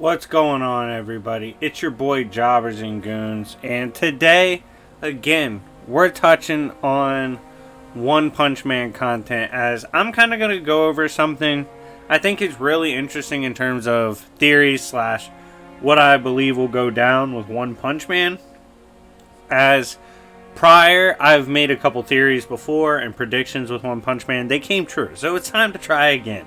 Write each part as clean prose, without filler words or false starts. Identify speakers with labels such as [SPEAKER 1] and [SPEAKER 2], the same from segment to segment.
[SPEAKER 1] What's going on, everybody? It's your boy Jobbers and Goons, and today, again, we're touching on One Punch Man content, as I'm kind of going to go over something I think is really interesting in terms of theories slash what I believe will go down with One Punch Man. As prior, I've made a couple theories before and predictions with One Punch Man. They came true, so it's time to try again.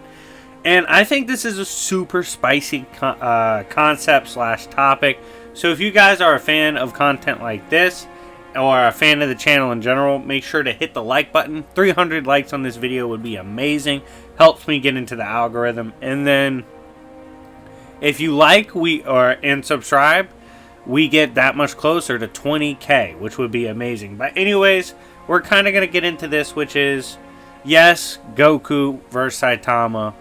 [SPEAKER 1] And I think this is a super spicy concept slash topic. So if you guys are a fan of content like this, or a fan of the channel in general, make sure to hit the like button. 300 likes on this video would be amazing. Helps me get into the algorithm. And then, if you like and subscribe, we get that much closer to 20k, which would be amazing. But anyways, we're kind of going to get into this, which is, yes, Goku versus Saitama.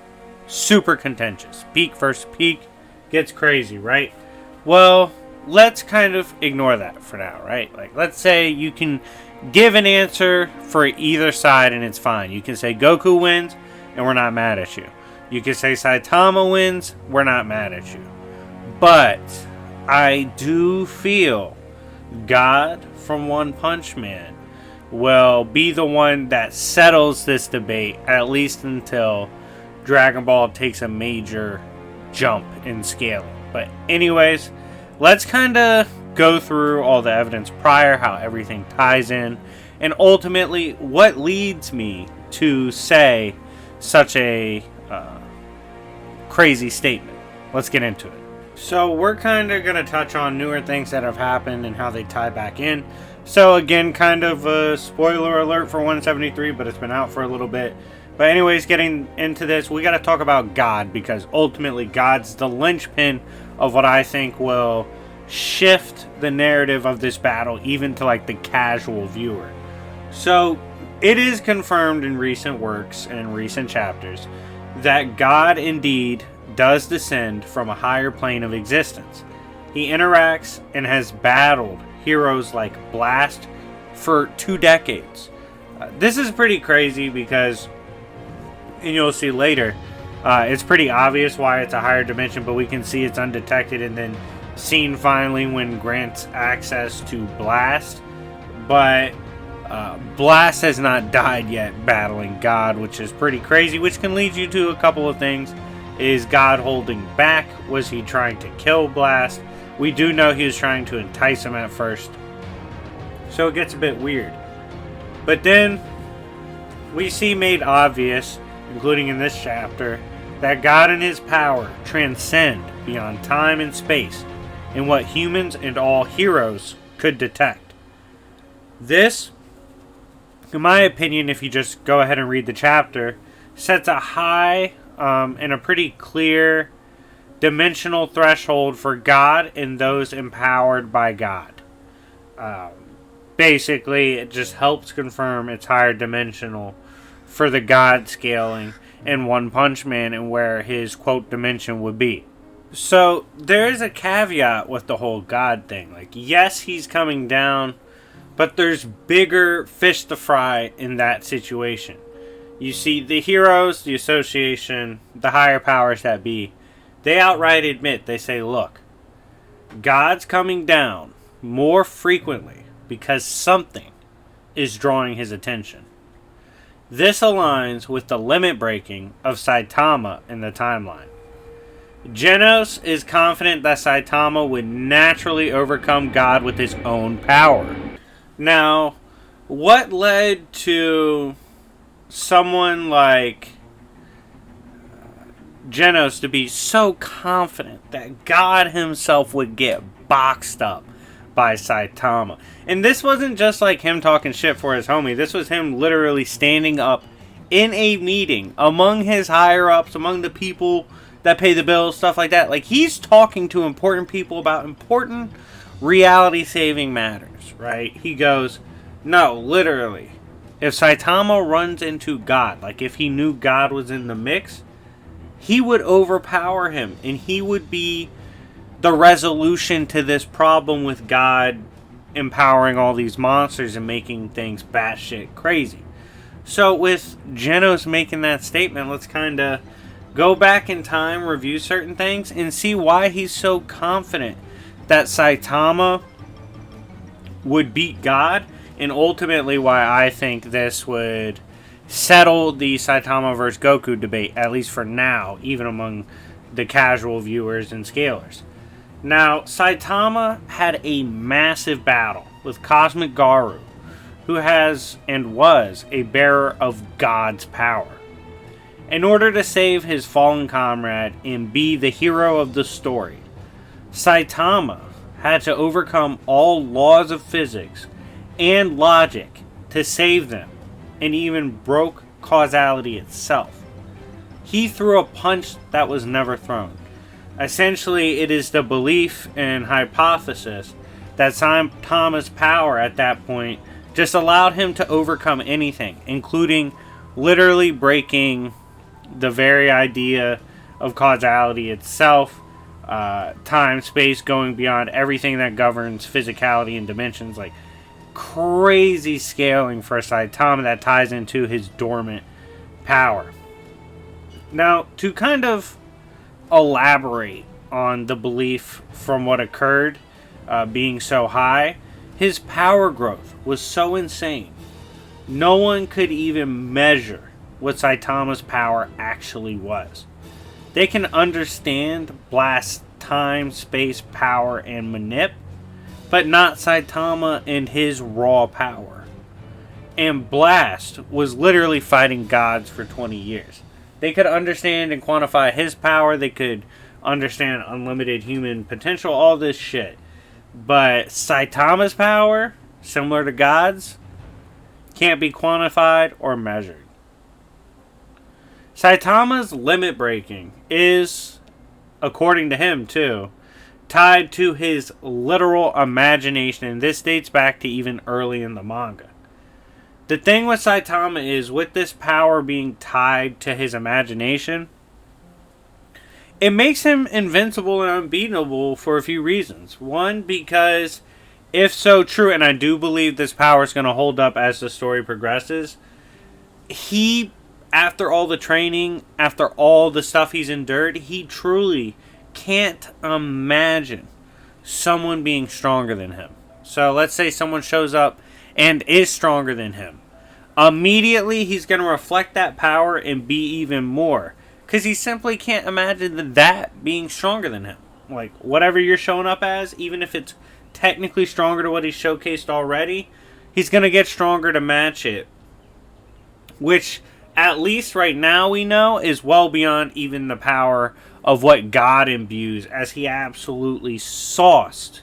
[SPEAKER 1] Super contentious. Peak versus peak. Gets crazy, right? Well, let's kind of ignore that for now, right? Like, let's say you can give an answer for either side and it's fine. You can say Goku wins and we're not mad at you. You can say Saitama wins, we're not mad at you. But I do feel God from One Punch Man will be the one that settles this debate, at least until Dragon Ball takes a major jump in scaling. But anyways, let's kind of go through all the evidence prior, how everything ties in, and ultimately what leads me to say such a crazy statement. Let's get into it. So we're kind of going to touch on newer things that have happened and how they tie back in. So again, kind of a spoiler alert for 173, but it's been out for a little bit. But anyways, getting into this, we got to talk about God, because ultimately God's the linchpin of what I think will shift the narrative of this battle, even to like the casual viewer. So it is confirmed in recent works and in recent chapters that God indeed does descend from a higher plane of existence. He interacts and has battled heroes like Blast for 2 decades. This is pretty crazy because, and you'll see later, it's pretty obvious why it's a higher dimension, but we can see it's undetected and then seen finally when grants access to Blast. But Blast has not died yet battling God, which is pretty crazy, which can lead you to a couple of things. Is God holding back? Was he trying to kill Blast? We do know he was trying to entice him at first, so it gets a bit weird. But then we see made obvious, including in this chapter, that God and his power transcend beyond time and space in what humans and all heroes could detect. This, in my opinion, if you just go ahead and read the chapter, sets a high and a pretty clear dimensional threshold for God and those empowered by God. Basically, it just helps confirm it's higher dimensional for the God scaling in One Punch Man and where his quote dimension would be. So there is a caveat with the whole God thing. Like, yes, he's coming down, but there's bigger fish to fry in that situation. You see, the heroes, the association, the higher powers that be, they outright admit, they say, look, God's coming down more frequently because something is drawing his attention. This aligns with the limit breaking of Saitama in the timeline. Genos is confident that Saitama would naturally overcome God with his own power. Now, what led to someone like Genos to be so confident that God himself would get boxed up by Saitama? And this wasn't just like him talking shit for his homie. This was him literally standing up in a meeting among his higher ups, among the people that pay the bills, stuff like that. Like, he's talking to important people about important reality saving matters, right? He goes, no, literally, if Saitama runs into God, like if he knew God was in the mix, he would overpower him and he would be the resolution to this problem with God empowering all these monsters and making things batshit crazy. So with Genos making that statement, let's kind of Go back in time, review certain things, and see why he's so confident that Saitama would beat God, and ultimately why I think this would settle the Saitama versus Goku debate, at least for now, even among the casual viewers and scalers. Now, Saitama had a massive battle with Cosmic Garu, who has and was a bearer of God's power. In order to save his fallen comrade and be the hero of the story, Saitama had to overcome all laws of physics and logic to save them, and even broke causality itself. He threw a punch that was never thrown. Essentially, it is the belief and hypothesis that Saitama's power at that point just allowed him to overcome anything, including literally breaking the very idea of causality itself, time, space, going beyond everything that governs physicality and dimensions, like crazy scaling for Saitama that ties into his dormant power. Now, to kind of elaborate on the belief from what occurred being so high, his power growth was so insane. No one could even measure what Saitama's power actually was. They can understand blast time, space, power, and manip, but not Saitama and his raw power. And Blast was literally fighting gods for 20 years. They could understand and quantify his power, they could understand unlimited human potential, all this shit. But Saitama's power, similar to God's, can't be quantified or measured. Saitama's limit breaking is, according to him too, tied to his literal imagination, and this dates back to even early in the manga. The thing with Saitama is, with this power being tied to his imagination, it makes him invincible and unbeatable for a few reasons. One, because if so true, and I do believe this power is going to hold up as the story progresses, he, after all the training, after all the stuff he's endured, he truly can't imagine someone being stronger than him. So let's say someone shows up and is stronger than him. Immediately he's going to reflect that power and be even more, because he simply can't imagine that being stronger than him. Like, whatever you're showing up as, even if it's technically stronger to what he's showcased already, he's going to get stronger to match it. Which, at least right now we know, is well beyond even the power of what God imbues, as he absolutely sauced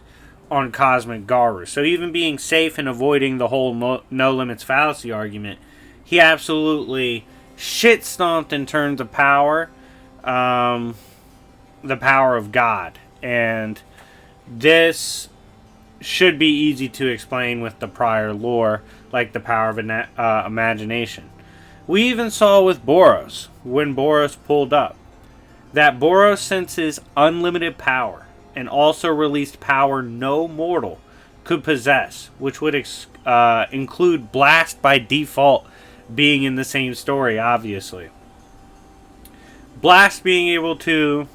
[SPEAKER 1] on Cosmic Garu. So even being safe and avoiding the whole no limits fallacy argument, he absolutely shit stomped in terms of power, the power of God. And this should be easy to explain with the prior lore, like the power of imagination. We even saw with Boros, when Boros pulled up, that Boros senses unlimited power, and also released power no mortal could possess, which would include Blast by default being in the same story, obviously. Blast being able to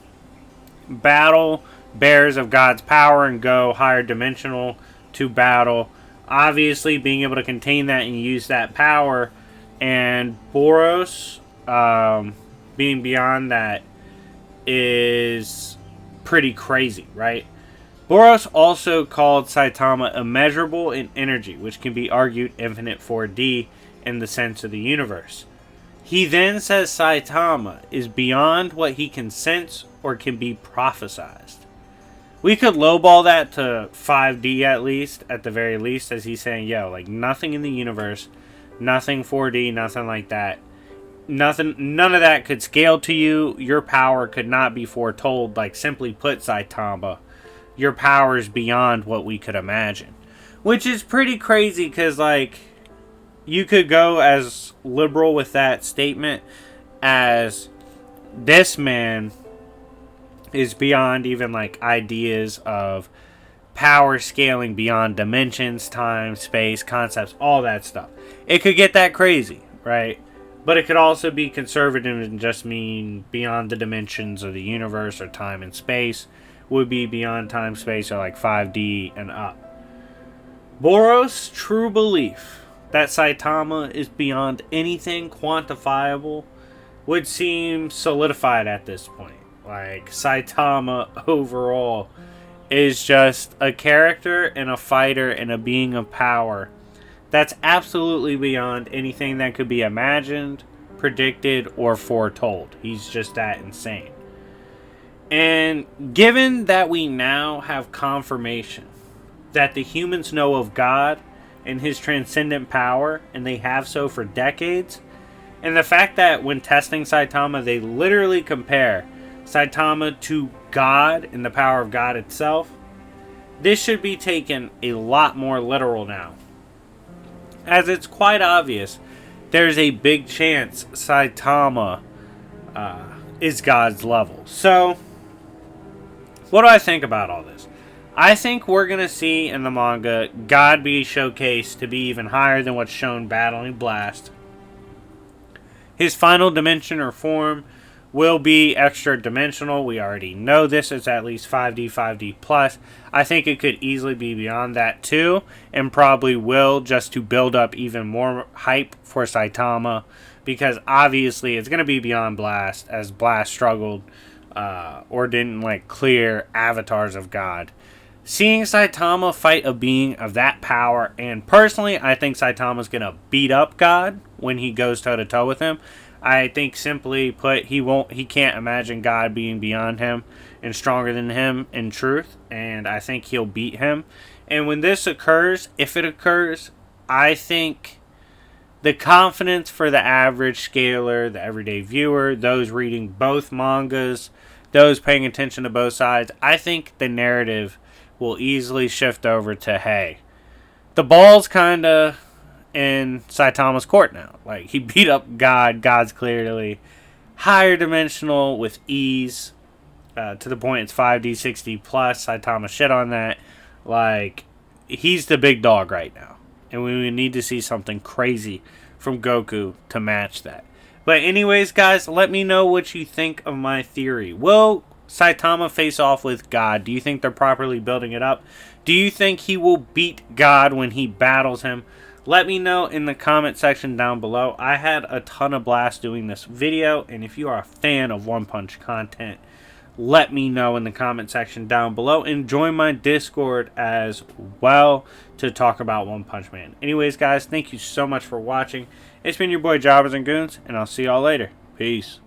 [SPEAKER 1] battle bearers of God's power and go higher dimensional to battle, obviously being able to contain that and use that power, and Boros being beyond that is pretty crazy, right? Boros also called Saitama immeasurable in energy, which can be argued infinite 4D in the sense of the universe. He then says Saitama is beyond what he can sense or can be prophesized. We could lowball that to 5D at least, at the very least, as he's saying, yo, like nothing in the universe, nothing 4D, nothing like that. None of that could scale to you. Your power could not be foretold. Like, simply put, Saitama, your power is beyond what we could imagine. Which is pretty crazy, because, like, you could go as liberal with that statement as this man is beyond even, like, ideas of power scaling beyond dimensions, time, space, concepts, all that stuff. It could get that crazy, right? But it could also be conservative and just mean beyond the dimensions of the universe or time and space. Would be beyond time, space, or like 5D and up. Boros' true belief that Saitama is beyond anything quantifiable would seem solidified at this point. Like, Saitama overall is just a character and a fighter and a being of power that's absolutely beyond anything that could be imagined, predicted, or foretold. He's just that insane. And given that we now have confirmation that the humans know of God and his transcendent power, and they have so for decades, and the fact that when testing Saitama, they literally compare Saitama to God and the power of God itself, this should be taken a lot more literal now. As it's quite obvious, there's a big chance Saitama is God's level. So, what do I think about all this? I think we're going to see in the manga God be showcased to be even higher than what's shown battling Blast. His final dimension or form will be extra dimensional. We already know this. It's at least 5D, 5D plus. I think it could easily be beyond that too, and probably will, just to build up even more hype for Saitama, because obviously it's going to be beyond Blast, as Blast struggled or didn't like clear avatars of God. Seeing Saitama fight a being of that power, and personally, I think Saitama's going to beat up God when he goes toe-to-toe with him. I think, simply put, he can't imagine God being beyond him and stronger than him in truth, and I think he'll beat him. And when this occurs, if it occurs, I think the confidence for the average scaler, the everyday viewer, those reading both mangas, those paying attention to both sides, I think the narrative will easily shift over to, hey, the ball's kind of in Saitama's court now. Like, he beat up God. God's clearly higher dimensional with ease, to the point it's 5D, 6D plus. Saitama shit on that. Like, he's the big dog right now. And we need to see something crazy from Goku to match that. But anyways, guys, let me know what you think of my theory. Will Saitama face off with God? Do you think they're properly building it up? Do you think he will beat God when he battles him? Let me know in the comment section down below. I had a ton of blast doing this video, and if you are a fan of One Punch content, let me know in the comment section down below, and join my Discord as well to talk about One Punch Man. Anyways, guys, thank you so much for watching. It's been your boy Jobbers and Goons, and I'll see y'all later. Peace.